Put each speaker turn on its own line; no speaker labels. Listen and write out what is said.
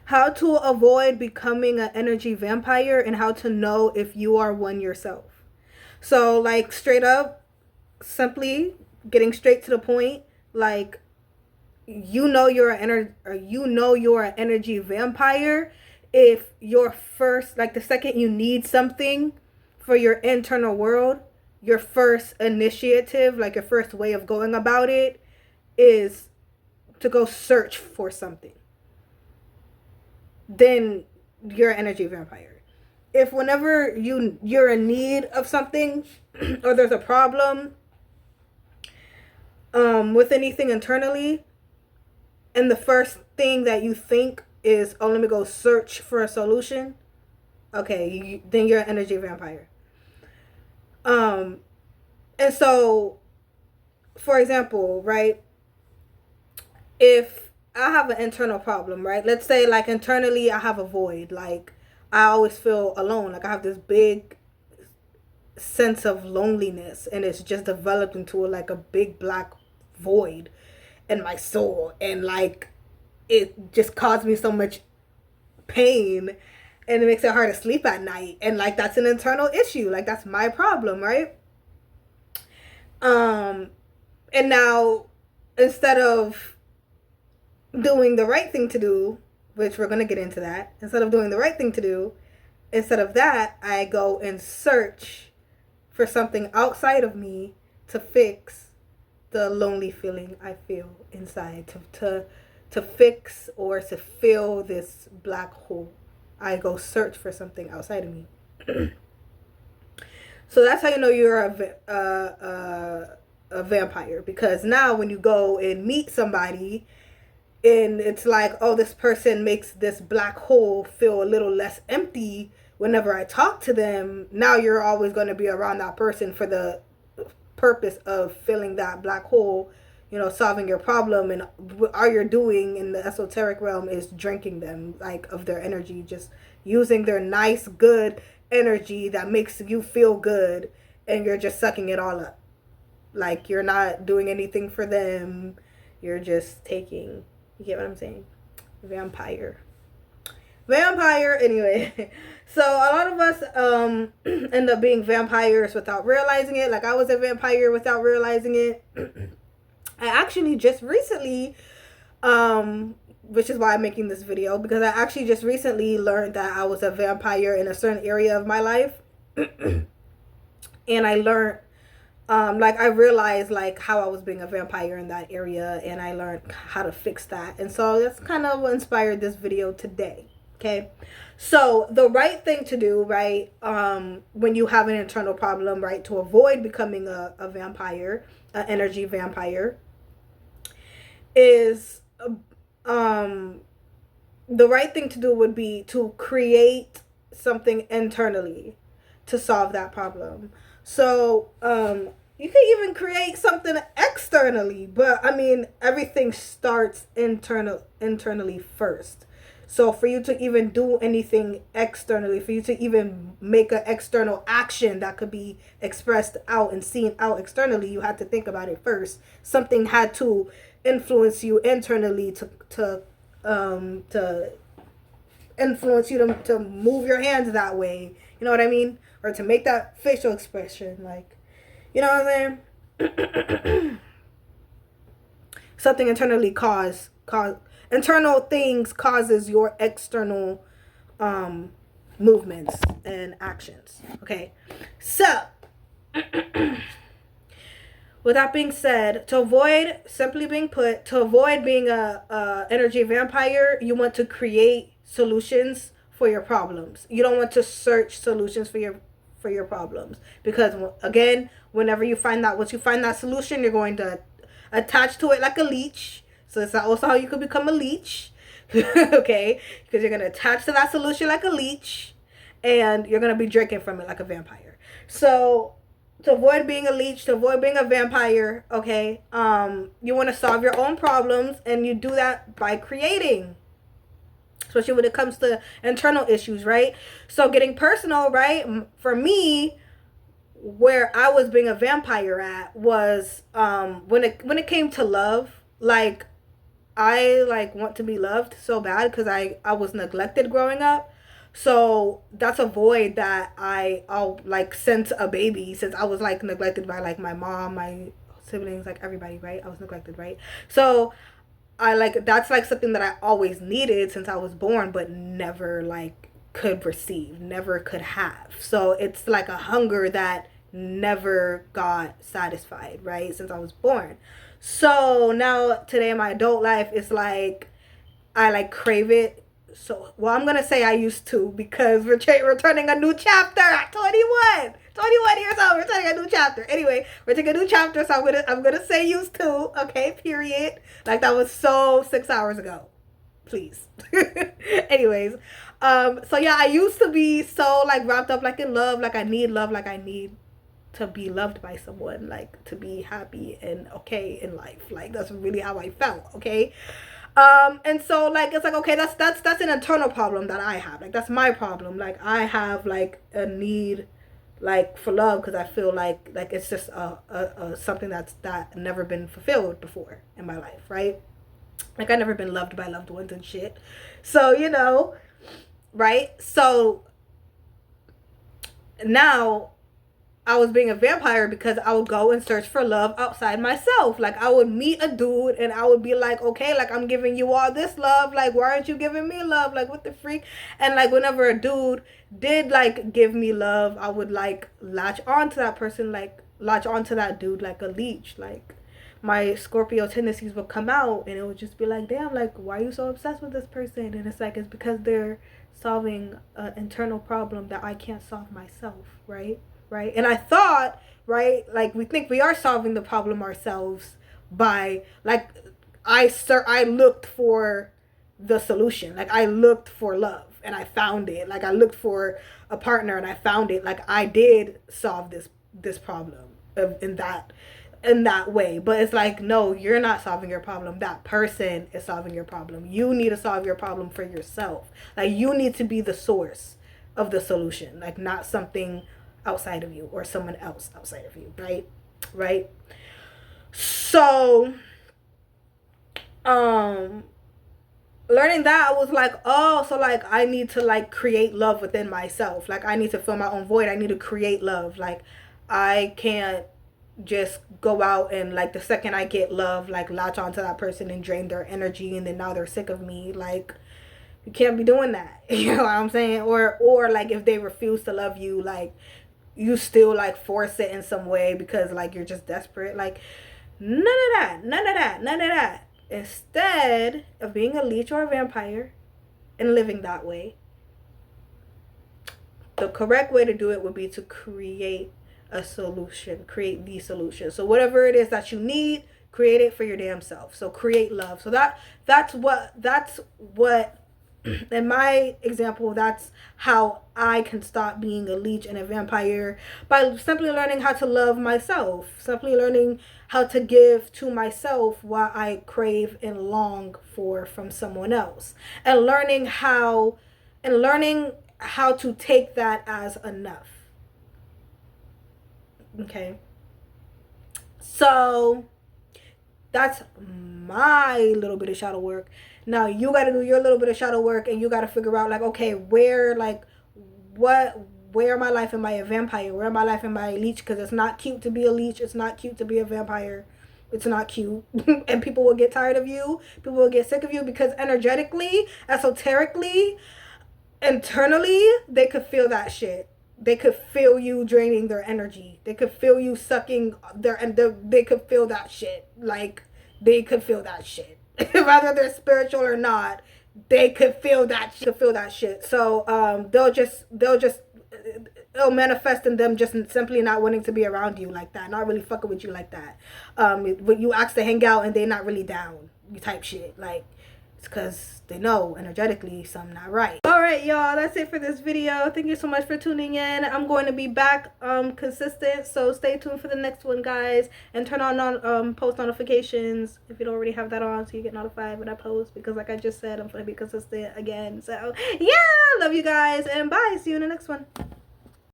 how to avoid becoming an energy vampire and how to know if you are one yourself. So, like, straight up, simply getting straight to the point, like, you know you're an energy vampire if your first, like, the second you need something for your internal world, your first initiative, like your first way of going about it, is to go search for something. Then you're an energy vampire. If whenever you're in need of something or there's a problem with anything internally, and the first thing that you think is, oh, let me go search for a solution, okay, then you're an energy vampire. And so, for example, right, if I have an internal problem, right, let's say, like, internally I have a void, like, I always feel alone, like I have this big sense of loneliness, and it's just developed into like a big black void in my soul, and like it just caused me so much pain, and it makes it hard to sleep at night, and like that's an internal issue, like that's my problem, right? um and now, instead of doing the right thing to do, which we're going to get into that, instead of doing the right thing to do, instead of that, I go and search for something outside of me to fix the lonely feeling I feel inside, to fix or to fill this black hole. I go search for something outside of me. So that's how you know you're a vampire, because now when you go and meet somebody and it's like, oh, this person makes this black hole feel a little less empty whenever I talk to them, now you're always going to be around that person for the purpose of filling that black hole, solving your problem. And all you're doing in the esoteric realm is drinking them, like, of their energy, just using their nice, good energy that makes you feel good, and you're just sucking it all up. Like, you're not doing anything for them. You're just taking. You get what I'm saying? Vampire. Anyway. So a lot of us end up being vampires without realizing it. Like, I was a vampire without realizing it. I actually just recently, which is why I'm making this video, because I actually just recently learned that I was a vampire in a certain area of my life. And I learned, like, I realized, like, how I was being a vampire in that area, and I learned how to fix that. And so that's kind of what inspired this video today. Okay, so the right thing to do, right, when you have an internal problem, right, to avoid becoming a vampire, an energy vampire, is the right thing to do would be to create something internally to solve that problem. So you can even create something externally, but I mean, everything starts internally first. So for you to even do anything externally, for you to even make an external action that could be expressed out and seen out externally, you had to think about it first. Something had to influence you internally to influence you to move your hands that way. You know what I mean? Or to make that facial expression, like, you know what I'm saying? Something internally cause internal things causes your external movements and actions. Okay, so with that being said, to avoid being a energy vampire, you want to create solutions for your problems. You don't want to search solutions for your problems, because again, once you find that solution, you're going to attach to it like a leech. So it's also how you could become a leech. Okay, because you're going to attach to that solution like a leech, and you're going to be drinking from it like a vampire. So to avoid being a leech, to avoid being a vampire, okay, you want to solve your own problems, and you do that by creating, especially when it comes to internal issues, right? So getting personal, right? For me, where I was being a vampire at was when it came to love. Like, I like want to be loved so bad because I was neglected growing up. So that's a void that I'll like since a baby, since I was like neglected by like my mom, my siblings, like everybody, right? I was neglected, right? So I like that's like something that I always needed since I was born, but never like could receive, never could have. So it's like a hunger that never got satisfied, right? Since I was born. So now today in my adult life, it's like I like crave it. So, well, I'm gonna say I used to because we're turning a new chapter at 21. 21 years old. We're turning a new chapter. Anyway, we're taking a new chapter, so I'm gonna say used to. Okay, period. Like that was so 6 hours ago. Please. Anyways, so yeah, I used to be so like wrapped up like in love, like I need to be loved by someone, like to be happy and okay in life. Like that's really how I felt. Okay. And so like it's like okay, that's an internal problem that I have. Like that's my problem. Like I have like a need like for love because I feel like it's just a something that never been fulfilled before in my life, right? Like I never been loved by loved ones and shit. So, right? So now I was being a vampire because I would go and search for love outside myself. Like I would meet a dude and I would be like, okay, like I'm giving you all this love. Like why aren't you giving me love? Like what the freak? And like whenever a dude did like give me love, I would like latch on to that person, like latch on to that dude like a leech. Like my Scorpio tendencies would come out and it would just be like, damn, like why are you so obsessed with this person? And it's like it's because they're solving an internal problem that I can't solve myself, right? Right? And I thought, right, like we think we are solving the problem ourselves by like I looked for the solution. Like I looked for love and I found it. Like I looked for a partner and I found it. Like I did solve this problem in that way. But it's like no, you're not solving your problem. That person is solving your problem. You need to solve your problem for yourself. Like you need to be the source of the solution. Like not something outside of you or someone else outside of you, right? So learning that, I was like, oh, so like I need to like create love within myself. Like I need to fill my own void. I need to create love. Like I can't just go out and like the second I get love, like latch onto that person and drain their energy and then now they're sick of me. Like you can't be doing that. You know what I'm saying? Or like if they refuse to love you, like you still like force it in some way because like you're just desperate. Like none of that. Instead of being a leech or a vampire and living that way, the correct way to do it would be to create a solution, create the solution. So whatever it is that you need, create it for your damn self. So create love. So that's what in my example, that's how I can stop being a leech and a vampire, by simply learning how to love myself, simply learning how to give to myself what I crave and long for from someone else, and learning how to take that as enough. Okay. So that's my little bit of shadow work. Now you got to do your little bit of shadow work and you got to figure out like, okay, where my life am I a vampire? Where my life am I a leech? Because it's not cute to be a leech. It's not cute to be a vampire. It's not cute. And people will get tired of you. People will get sick of you because energetically, esoterically, internally, they could feel that shit. They could feel you draining their energy. They could feel you sucking they could feel that shit. Like they could feel that shit. Whether they're spiritual or not, they could feel that shit. So it'll manifest in them just simply not wanting to be around you like that, not really fucking with you like that. When you ask to hang out and they're not really down, you type shit. Like it's because they know energetically something not right. All right, y'all, that's it for this video. Thank you so much for tuning in. I'm going to be back consistent, so stay tuned for the next one, guys, and turn on post notifications if you don't already have that on, so you get notified when I post, because like I just said, I'm going to be consistent again. So yeah, love you guys, and bye. See you in the next one.